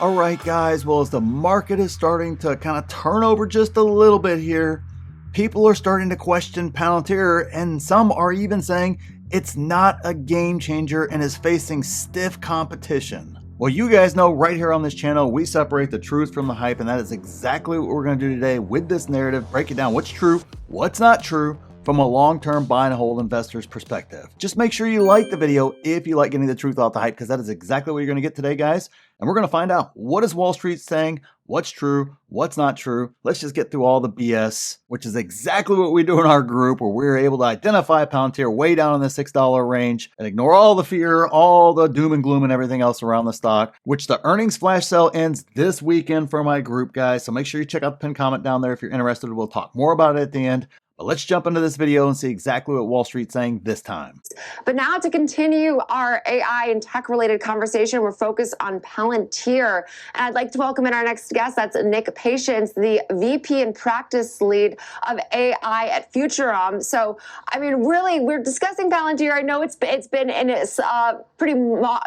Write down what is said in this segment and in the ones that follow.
All right, guys. Well, as the market is starting to kind of turn over just a little bit here, people are starting to question Palantir, and some are even saying it's not a game changer and is facing stiff competition. Well, you guys know right here on this channel, we separate the truth from the hype, and that is exactly what we're going to do today with this narrative. Break it down what's true, what's not true, from a long-term buy and hold investor's perspective. Just make sure you like the video if you like getting the truth off the hype, because that is exactly what you're going to get today, guys. And we're going to find out, what is Wall Street saying, what's true, what's not true. Let's just get through all the BS, which is exactly what we do in our group, where we're able to identify Palantir way down in the $6 range and ignore all the fear, all the doom and gloom and everything else around the stock, which the earnings flash sale ends this weekend for my group, guys. So make sure you check out the pinned comment down there if you're interested. We'll talk more about it at the end. But let's jump into this video and see exactly what Wall Street's saying this time. But now to continue our AI and tech-related conversation, we're focused on Palantir. And I'd like to welcome in our next guest. That's Nick Patience, the VP and Practice Lead of AI at Futurum. So, I mean, really, we're discussing Palantir. I know it's been in a pretty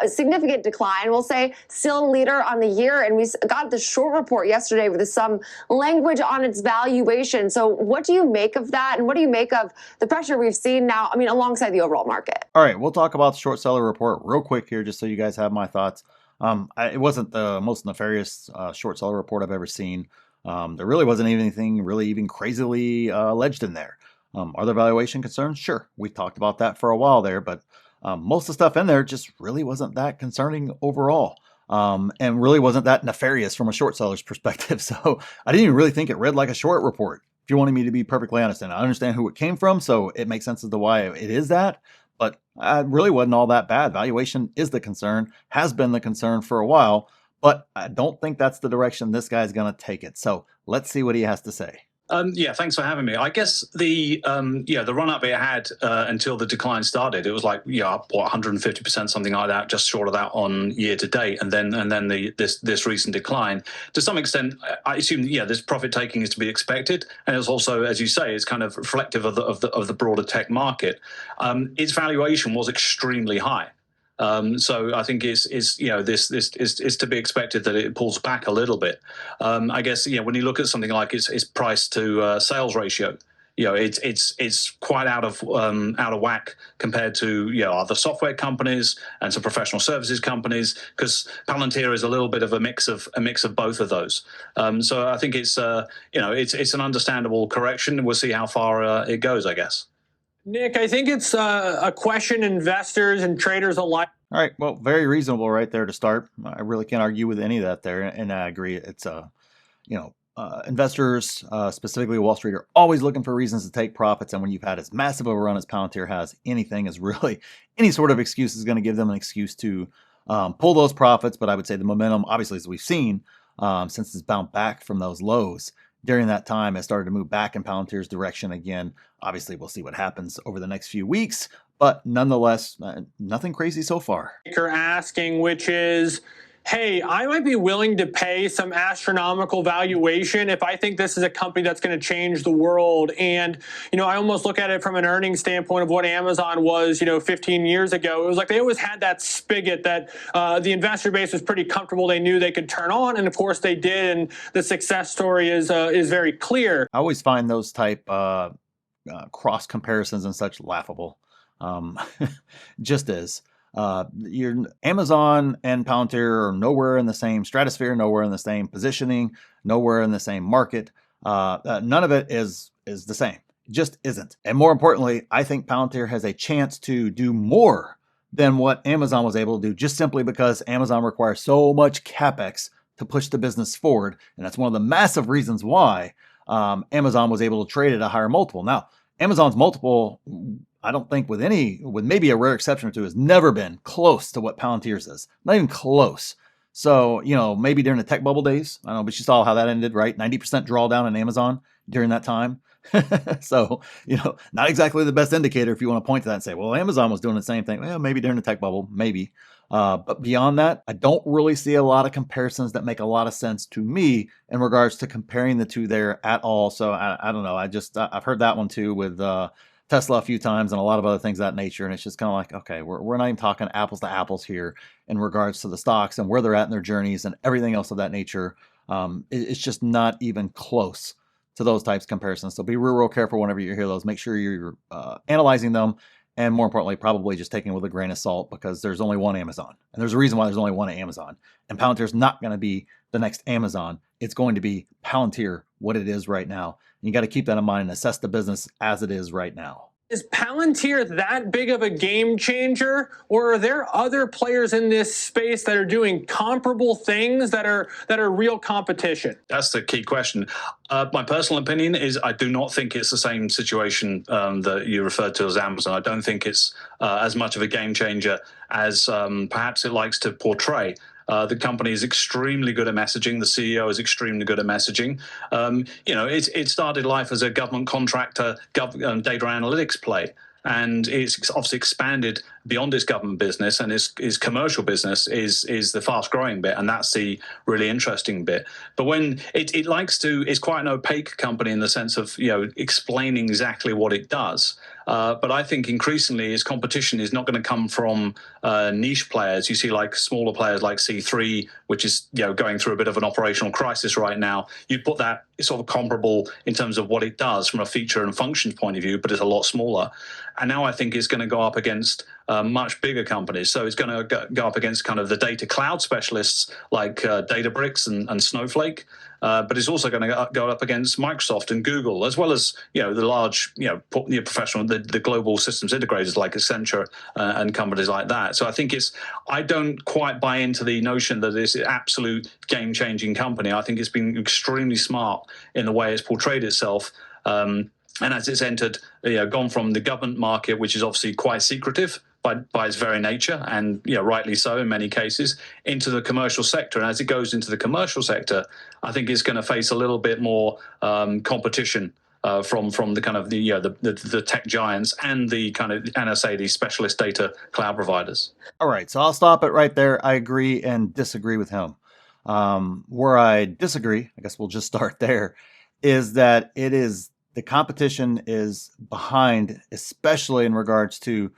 significant decline. We'll say still a leader on the year. And we got the short report yesterday with some language on its valuation. So what do you make of that? And what do you make of the pressure we've seen now, I mean, alongside the overall market? All right, we'll talk about the short seller report real quick here, just so you guys have my thoughts. It wasn't the most nefarious short seller report I've ever seen. There really wasn't anything really even crazily alleged in there. Are there valuation concerns? Sure, we talked about that for a while there, but most of the stuff in there just really wasn't that concerning overall. And really wasn't that nefarious from a short seller's perspective. So I didn't even really think it read like a short report, if you wanted me to be perfectly honest. And I understand who it came from, so it makes sense as to why it is that. But it really wasn't all that bad. Valuation is the concern, has been the concern for a while, but I don't think that's the direction this guy's going to take it. So let's see what he has to say. Yeah, thanks for having me. I guess the run up it had until the decline started, it was like 150%, something like that, just short of that on year to date, and then this recent decline. To some extent, I assume this profit taking is to be expected, and it's also, as you say, it's kind of reflective of the broader tech market. Its valuation was extremely high. So I think this is to be expected that it pulls back a little bit. I guess when you look at something like its price to sales ratio, it's quite out of whack compared to other software companies and some professional services companies, because Palantir is a little bit of a mix of both of those. So I think it's an understandable correction. We'll see how far it goes, I guess. Nick, I think it's a question investors and traders alike. All right, well, very reasonable right there to start. I really can't argue with any of that there, and I agree. It's investors, specifically Wall Street, are always looking for reasons to take profits, and when you've had as massive of a run as Palantir has, any sort of excuse is going to give them an excuse to pull those profits. But I would say the momentum, obviously, as we've seen, since it's bounced back from those lows, during that time, it started to move back in Palantir's direction again. Obviously, we'll see what happens over the next few weeks, but nonetheless, nothing crazy so far. You're asking, which is, hey, I might be willing to pay some astronomical valuation if I think this is a company that's going to change the world. And, I almost look at it from an earnings standpoint of what Amazon was, 15 years ago. It was like they always had that spigot that the investor base was pretty comfortable. They knew they could turn on. And of course they did. And the success story is very clear. I always find those type cross comparisons and such laughable. Just as. Your Amazon and Palantir are nowhere in the same stratosphere, nowhere in the same positioning, nowhere in the same market. None of it is the same. It just isn't. And more importantly, I think Palantir has a chance to do more than what Amazon was able to do, just simply because Amazon requires so much CapEx to push the business forward. And that's one of the massive reasons why Amazon was able to trade at a higher multiple. Now, Amazon's multiple, I don't think with maybe a rare exception or two, has never been close to what Palantir's is. Not even close. So, maybe during the tech bubble days, I don't know, but you saw how that ended, right? 90% drawdown in Amazon during that time. So, not exactly the best indicator if you want to point to that and say, well, Amazon was doing the same thing. Well, maybe during the tech bubble, maybe. But beyond that, I don't really see a lot of comparisons that make a lot of sense to me in regards to comparing the two there at all. So I don't know. I've heard that one too with Tesla a few times and a lot of other things of that nature. And it's just kind of like, okay, we're not even talking apples to apples here in regards to the stocks and where they're at in their journeys and everything else of that nature. It's just not even close to those types of comparisons. So be real careful whenever you hear those. Make sure you're analyzing them. And more importantly, probably just taking it with a grain of salt, because there's only one Amazon. And there's a reason why there's only one Amazon. And Palantir's not going to be the next Amazon. It's going to be Palantir, what it is right now. And you got to keep that in mind and assess the business as it is right now. Is Palantir that big of a game changer, or are there other players in this space that are doing comparable things that are real competition? That's the key question. My personal opinion is I do not think it's the same situation that you referred to as Amazon. I don't think it's as much of a game changer as perhaps it likes to portray. The company is extremely good at messaging. The CEO is extremely good at messaging. It started life as a government contractor, data analytics play. And it's obviously expanded beyond its government business, and its commercial business is the fast growing bit, and that's the really interesting bit. But when it likes to, it's quite an opaque company in the sense of explaining exactly what it does. But I think increasingly its competition is not going to come from niche players. You see like smaller players like C3, which is going through a bit of an operational crisis right now. You put that sort of comparable in terms of what it does from a feature and functions point of view, but it's a lot smaller. And now I think it's going to go up against much bigger companies. So it's going to go up against kind of the data cloud specialists like Databricks and Snowflake. But it's also going to go up against Microsoft and Google, as well as the large professional, the global systems integrators like Accenture and companies like that. So I think I don't quite buy into the notion that it's an absolute game-changing company. I think it's been extremely smart in the way it's portrayed itself. And as it's entered, gone from the government market, which is obviously quite secretive by its very nature, and rightly so in many cases, into the commercial sector. And as it goes into the commercial sector, I think it's going to face a little bit more competition from the kind of the tech giants and the kind of NSA, the specialist data cloud providers. All right, so I'll stop it right there. I agree and disagree with him. Where I disagree, I guess we'll just start there, is that the competition is behind, especially in regards to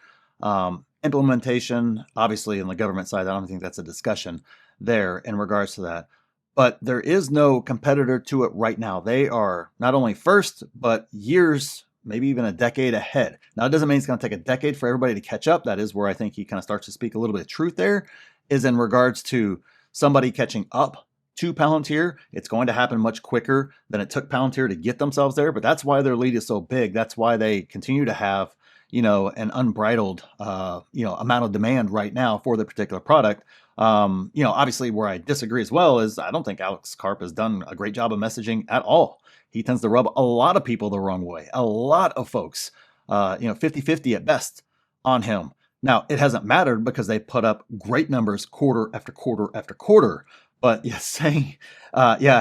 implementation. Obviously, in the government side, I don't think that's a discussion there in regards to that. But there is no competitor to it right now. They are not only first, but years, maybe even a decade ahead. Now, it doesn't mean it's going to take a decade for everybody to catch up. That is where I think he kind of starts to speak a little bit of truth there, is in regards to somebody catching up to Palantir. It's going to happen much quicker than it took Palantir to get themselves there. But that's why their lead is so big. That's why they continue to have an unbridled, amount of demand right now for the particular product. Obviously where I disagree as well is I don't think Alex Karp has done a great job of messaging at all. He tends to rub a lot of people the wrong way. A lot of folks, 50-50 at best on him. Now, it hasn't mattered because they put up great numbers quarter after quarter after quarter. But saying,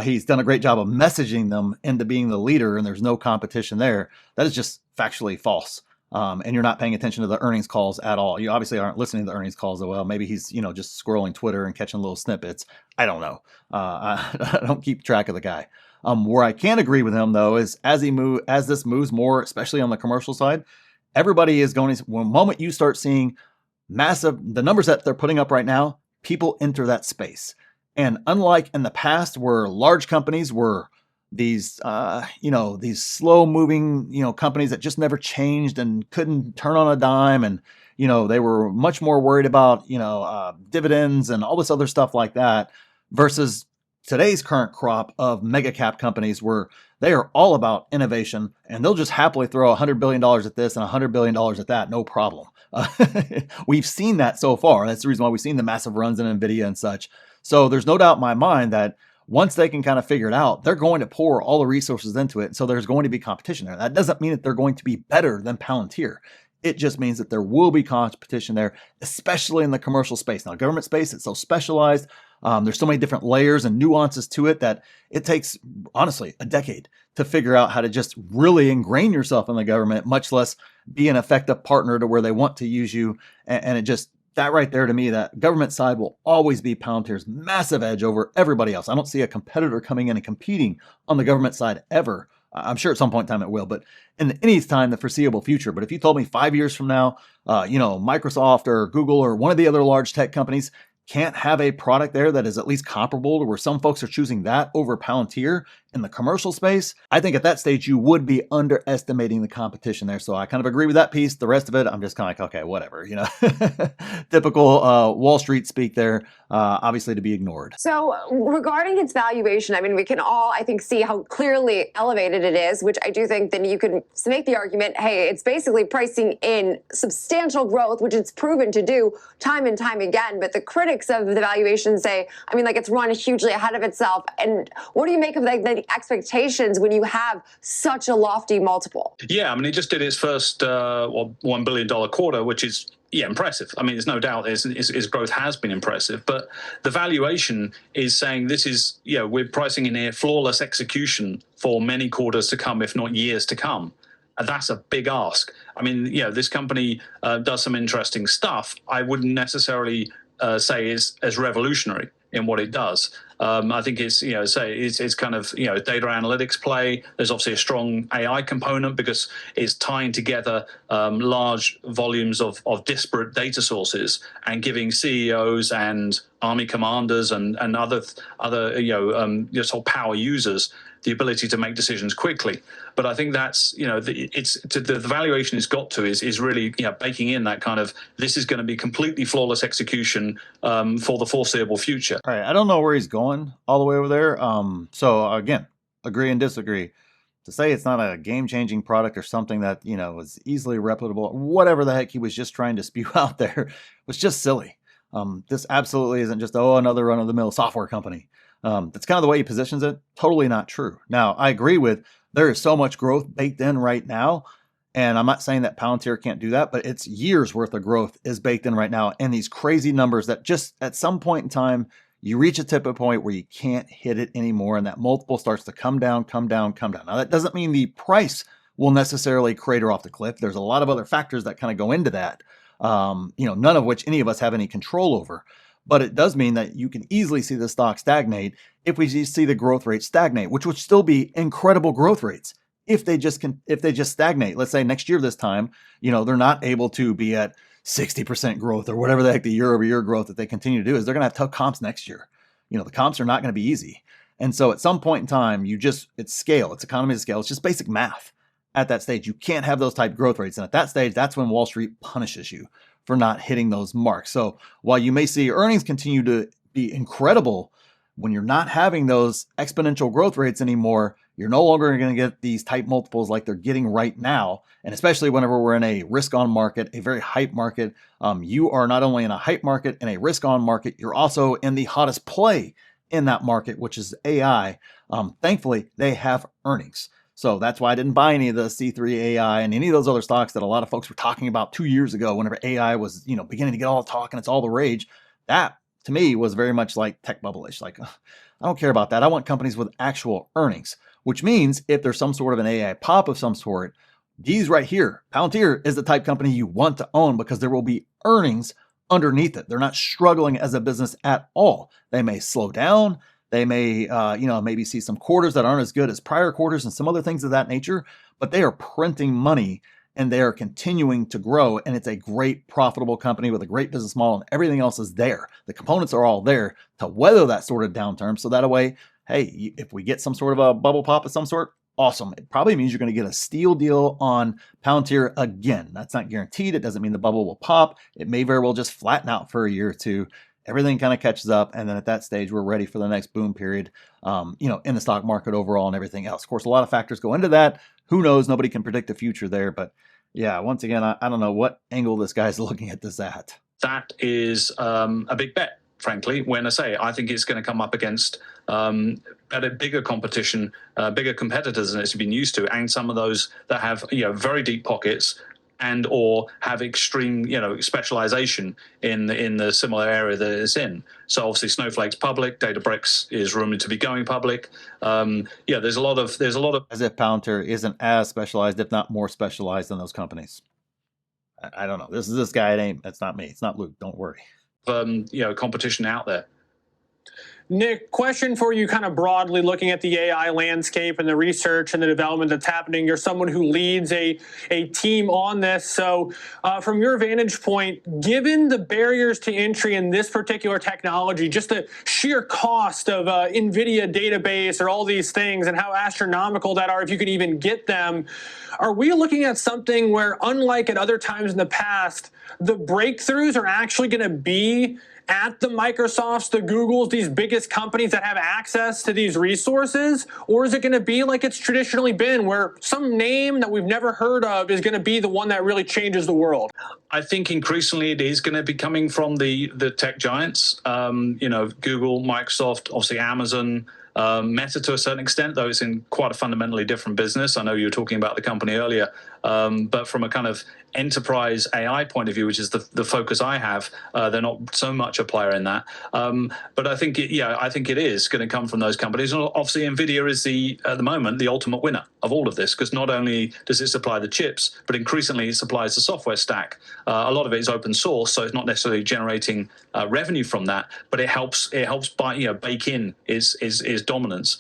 he's done a great job of messaging them into being the leader and there's no competition there, that is just factually false. And you're not paying attention to the earnings calls at all. You obviously aren't listening to the earnings calls. Well, maybe he's, just scrolling Twitter and catching little snippets. I don't know. I don't keep track of the guy. Where I can agree with him though, is as this moves more, especially on the commercial side, everybody is going to, the moment you start seeing the numbers that they're putting up right now, people enter that space. And unlike in the past where large companies were these slow moving, companies that just never changed and couldn't turn on a dime. And, they were much more worried about, dividends and all this other stuff like that versus today's current crop of mega cap companies where they are all about innovation and they'll just happily throw $100 billion at this and $100 billion at that. No problem. We've seen that so far. That's the reason why we've seen the massive runs in NVIDIA and such. So there's no doubt in my mind that once they can kind of figure it out, they're going to pour all the resources into it. So there's going to be competition there. That doesn't mean that they're going to be better than Palantir. It just means that there will be competition there, especially in the commercial space. Now, government space, it's so specialized. There's so many different layers and nuances to it that it takes, honestly, a decade to figure out how to just really ingrain yourself in the government, much less be an effective partner to where they want to use you. And it just, that right there to me, that government side will always be Palantir's massive edge over everybody else. I don't see a competitor coming in and competing on the government side ever I'm sure at some point in time it will, but in any time, the foreseeable future. But if you told me 5 years from now, Microsoft or Google or one of the other large tech companies can't have a product there that is at least comparable to where some folks are choosing that over Palantir in the commercial space, I think at that stage you would be underestimating the competition there. So I kind of agree with that piece. The rest of it, I'm just kind of like, okay, whatever, typical Wall Street speak there, obviously to be ignored. So regarding its valuation, I mean, we can all, I think, see how clearly elevated it is, which I do think then you can make the argument, hey, it's basically pricing in substantial growth, which it's proven to do time and time again. But the critics of the valuation say, I mean, like it's run hugely ahead of itself. And what do you make of the expectations when you have such a lofty multiple? Yeah, I mean, it just did its first $1 billion quarter, which is impressive. I mean, there's no doubt its growth has been impressive, but the valuation is saying this is, we're pricing in here flawless execution for many quarters to come, if not years to come. And that's a big ask. I mean, this company does some interesting stuff. I wouldn't necessarily say is as revolutionary in what it does. I think it's kind of data analytics play. There's obviously a strong AI component because it's tying together large volumes of disparate data sources and giving CEOs and army commanders and other power users the ability to make decisions quickly. But I think that's the valuation it's got to is really baking in that kind of, this is going to be completely flawless execution for the foreseeable future. All right, I don't know where he's going all the way over there. So again, agree and disagree. To say it's not a game-changing product or something that is easily replicable, whatever the heck he was just trying to spew out there, was just silly. This absolutely isn't just another run-of-the-mill software company. That's kind of the way he positions it. Totally not true. Now, I agree with there is so much growth baked in right now. And I'm not saying that Palantir can't do that, but it's years worth of growth is baked in right now. And these crazy numbers that just at some point in time, you reach a tipping point where you can't hit it anymore. And that multiple starts to come down, come down, come down. Now, that doesn't mean the price will necessarily crater off the cliff. There's a lot of other factors that kind of go into that, none of which any of us have any control over. But it does mean that you can easily see the stock stagnate if we see the growth rate stagnate, which would still be incredible growth rates if they just stagnate. Let's say next year this time, they're not able to be at 60% growth or whatever the heck the year-over-year growth that they continue to do is. They're going to have tough comps next year. The comps are not going to be easy. And so at some point in time, it's scale, it's economies of scale, it's just basic math. At that stage, you can't have those type growth rates. And at that stage, that's when Wall Street punishes you for not hitting those marks. So while you may see earnings continue to be incredible, when you're not having those exponential growth rates anymore, you're no longer going to get these type multiples like they're getting right now. And especially whenever we're in a risk on market, a very hype market, you are not only in a hype market and a risk on market, you're also in the hottest play in that market, which is AI. Thankfully, they have earnings. So that's why I didn't buy any of the C3 AI and any of those other stocks that a lot of folks were talking about 2 years ago, whenever AI was, beginning to get all the talk and it's all the rage. That to me was very much like tech bubble-ish. Like, I don't care about that. I want companies with actual earnings, which means if there's some sort of an AI pop of some sort, these right here, Palantir is the type company you want to own because there will be earnings underneath it. They're not struggling as a business at all. They may slow down. They may, maybe see some quarters that aren't as good as prior quarters and some other things of that nature, but they are printing money and they are continuing to grow. And it's a great profitable company with a great business model and everything else is there. The components are all there to weather that sort of downturn. So that way, hey, if we get some sort of a bubble pop of some sort, awesome. It probably means you're going to get a steal deal on Palantir again. That's not guaranteed. It doesn't mean the bubble will pop. It may very well just flatten out for a year or two. Everything kind of catches up. And then at that stage, we're ready for the next boom period, in the stock market overall and everything else. Of course, a lot of factors go into that. Who knows? Nobody can predict the future there. But yeah, once again, I don't know what angle this guy's looking at this at. That is a big bet, frankly, when I think it's going to come up against at a bigger competition, bigger competitors than it's been used to, and some of those that have very deep pockets and or have extreme specialization in the similar area that it's in. So obviously Snowflake's public, Databricks is rumored to be going public. There's a lot of as if Palantir isn't as specialized, if not more specialized than those companies. I don't know. This is this guy. It's not me. It's not Luke. Don't worry. Competition out there. Nick, question for you kind of broadly looking at the AI landscape and the research and the development that's happening. You're someone who leads a team on this. So from your vantage point, given the barriers to entry in this particular technology, just the sheer cost of NVIDIA database or all these things and how astronomical that are if you could even get them, are we looking at something where, unlike at other times in the past, the breakthroughs are actually going to be at the Microsofts, the Googles, these biggest companies that have access to these resources? Or is it going to be like it's traditionally been, where some name that we've never heard of is going to be the one that really changes the world? I think increasingly it is going to be coming from the tech giants, Google, Microsoft, obviously Amazon, Meta to a certain extent, though it's in quite a fundamentally different business. I know you were talking about the company earlier, but from a kind of enterprise AI point of view, which is the focus I have, they're not so much a player in that. But I think it is going to come from those companies. And obviously, NVIDIA is at the moment the ultimate winner of all of this, because not only does it supply the chips, but increasingly it supplies the software stack. A lot of it is open source, so it's not necessarily generating revenue from that, but it helps bake in its dominance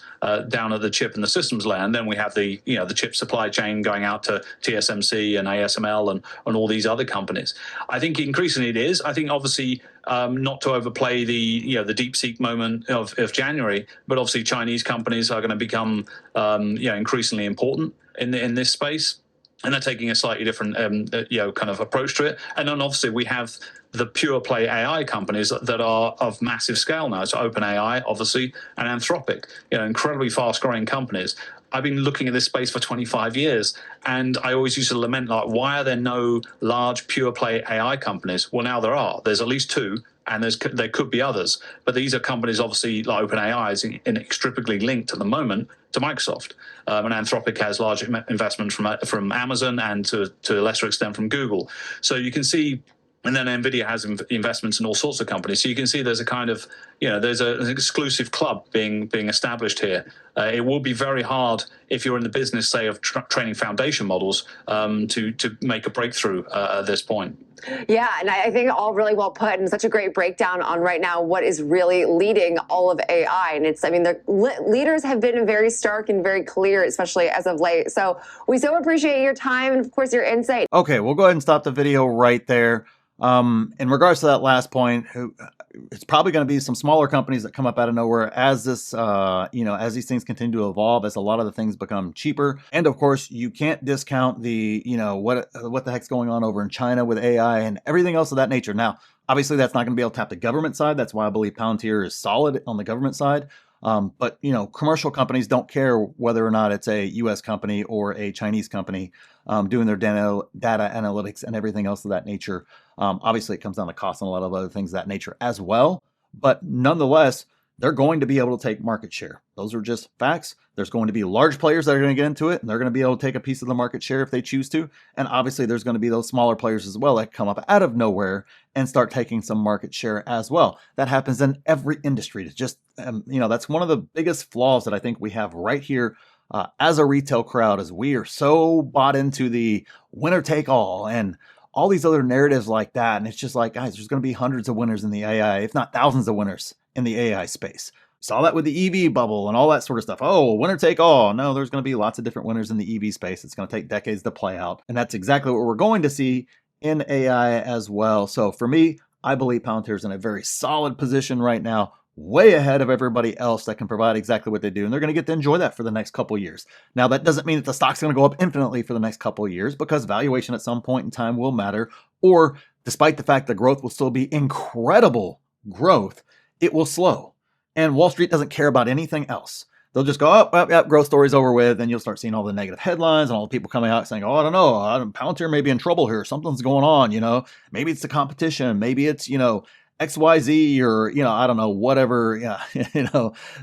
down at the chip and the systems layer. And then we have the chip supply chain going out to TSMC and ASML and all these other companies. I think increasingly it is. I think obviously not to overplay the DeepSeek moment of January, but obviously Chinese companies are going to become increasingly important in this space, and they're taking a slightly different kind of approach to it. And then obviously we have the pure play AI companies that are of massive scale now. So OpenAI, obviously, and Anthropic, incredibly fast growing companies. I've been looking at this space for 25 years, and I always used to lament, like, why are there no large pure play AI companies? Well, now there are. There's at least two, and there could be others. But these are companies, obviously, like OpenAI is inextricably linked at the moment to Microsoft. And Anthropic has large investment from Amazon and to a lesser extent from Google. So you can see. And then NVIDIA has investments in all sorts of companies. So you can see there's a kind of, there's an exclusive club being established here. It will be very hard if you're in the business, say, of training foundation models to make a breakthrough at this point. Yeah, and I think all really well put, and such a great breakdown on right now what is really leading all of AI. And the leaders have been very stark and very clear, especially as of late. So we so appreciate your time and, of course, your insight. Okay, we'll go ahead and stop the video right there. In regards to that last point, it's probably going to be some smaller companies that come up out of nowhere as this, as these things continue to evolve, as a lot of the things become cheaper. And of course, you can't discount the, what the heck's going on over in China with AI and everything else of that nature. Now, obviously, that's not going to be able to tap the government side. That's why I believe Palantir is solid on the government side. But commercial companies don't care whether or not it's a U.S. company or a Chinese company doing their data analytics and everything else of that nature. Obviously, it comes down to cost and a lot of other things of that nature as well. But nonetheless, they're going to be able to take market share. Those are just facts. There's going to be large players that are going to get into it, and they're going to be able to take a piece of the market share if they choose to. And obviously, there's going to be those smaller players as well that come up out of nowhere and start taking some market share as well. That happens in every industry. It's just, that's one of the biggest flaws that I think we have right here as a retail crowd, is we are so bought into the winner take all and all these other narratives like that. And it's just like, guys, there's going to be hundreds of winners in the AI, if not thousands of winners in the AI space. Saw that with the EV bubble and all that sort of stuff. Oh, winner take all. No, there's going to be lots of different winners in the EV space. It's going to take decades to play out. And that's exactly what we're going to see in AI as well. So for me, I believe Palantir is in a very solid position right now, way ahead of everybody else that can provide exactly what they do. And they're going to get to enjoy that for the next couple of years. Now, that doesn't mean that the stock's going to go up infinitely for the next couple of years, because valuation at some point in time will matter. Or despite the fact that growth will still be incredible growth, it will slow. And Wall Street doesn't care about anything else. They'll just go, oh, growth story's over with. And you'll start seeing all the negative headlines and all the people coming out saying, oh, I don't know, Palantir may be in trouble here. Something's going on, Maybe it's the competition. Maybe it's, XYZ or, I don't know, whatever,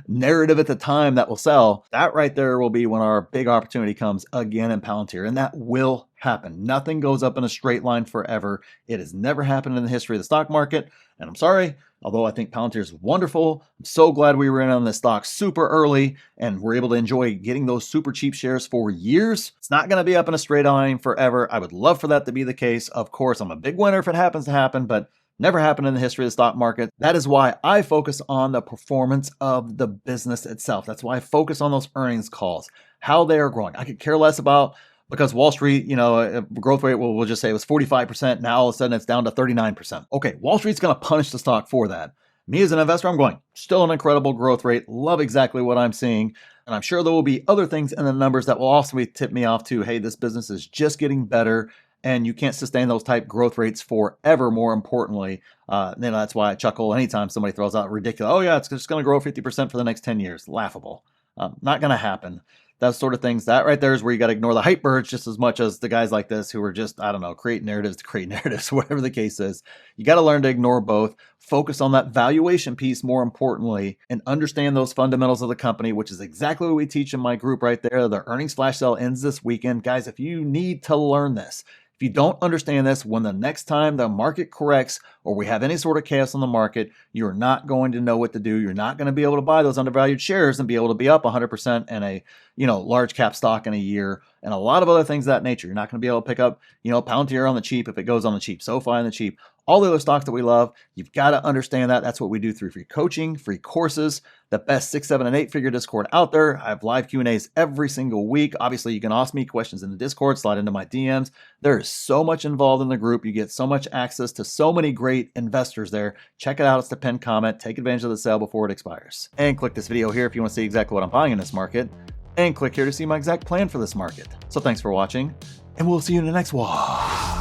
narrative at the time that will sell. That right there will be when our big opportunity comes again in Palantir. And that will happen. Nothing goes up in a straight line forever. It has never happened in the history of the stock market. And I'm sorry, although I think Palantir is wonderful, I'm so glad we were in on this stock super early and we're able to enjoy getting those super cheap shares for years. It's not going to be up in a straight line forever. I would love for that to be the case. Of course, I'm a big winner if it happens to happen, but Never happened in the history of the stock market. That is why I focus on the performance of the business itself. That's why I focus on those earnings calls, how they are growing. I could care less about, because Wall Street, growth rate, we'll just say it was 45%. Now all of a sudden it's down to 39%. Okay, Wall Street's going to punish the stock for that. Me as an investor, I'm going, still an incredible growth rate. Love exactly what I'm seeing. And I'm sure there will be other things in the numbers that will also tip me off to, hey, this business is just getting better. And you can't sustain those type growth rates forever, more importantly. That's why I chuckle anytime somebody throws out ridiculous, oh yeah, it's just going to grow 50% for the next 10 years. Laughable. Not going to happen. Those sort of things. That right there is where you got to ignore the hype birds just as much as the guys like this who are just, create narratives to create narratives, whatever the case is. You got to learn to ignore both. Focus on that valuation piece more importantly, and understand those fundamentals of the company, which is exactly what we teach in my group right there. The earnings flash sale ends this weekend. Guys, if you need to learn this, if you don't understand this, when the next time the market corrects or we have any sort of chaos on the market, you're not going to know what to do. You're not going to be able to buy those undervalued shares and be able to be up 100% in a large cap stock in a year, and a lot of other things of that nature. You're not going to be able to pick up Palantir on the cheap if it goes on the cheap, SoFi on the cheap, all the other stocks that we love. You've got to understand that. That's what we do through free coaching, free courses, the best 6, 7, and 8 figure Discord out there. I have live Q&As every single week. Obviously, you can ask me questions in the Discord, slide into my DMs. There is so much involved in the group. You get so much access to so many great investors there. Check it out. It's the pinned comment. Take advantage of the sale before it expires. And click this video here if you want to see exactly what I'm buying in this market. And click here to see my exact plan for this market. So thanks for watching, and we'll see you in the next one.